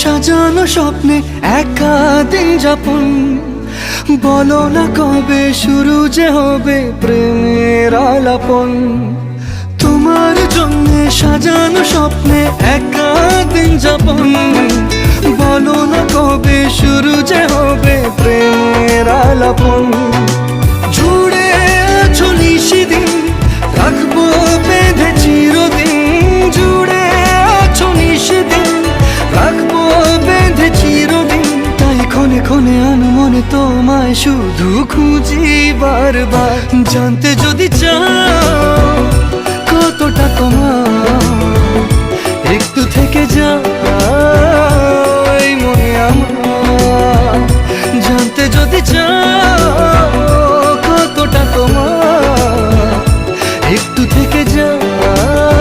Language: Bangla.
সাজানো স্বপ্নে একা দিন যাপন, বলো না কবে শুরু যে হবে প্রেমের আলাপন। তোমার জন্য সাজানো স্বপ্নে একা দিন যাপন, বলো না কবে শুরু যে হবে প্রেমের আলাপন। জুড়ে আছো নিশিদিন, রাখবো বেঁধে চিরদিন। জুড়ে আছো নিশিদিন, রাখবো বেঁধে চিরদিন। তাই ক্ষণে ক্ষণে আনমনে তোমায় শুধু খুঁজি বারবার। জানতে যদি চাও কতটা তোমার, একটু থেকে যাও এই মনে আমার। জানতে যদি চাও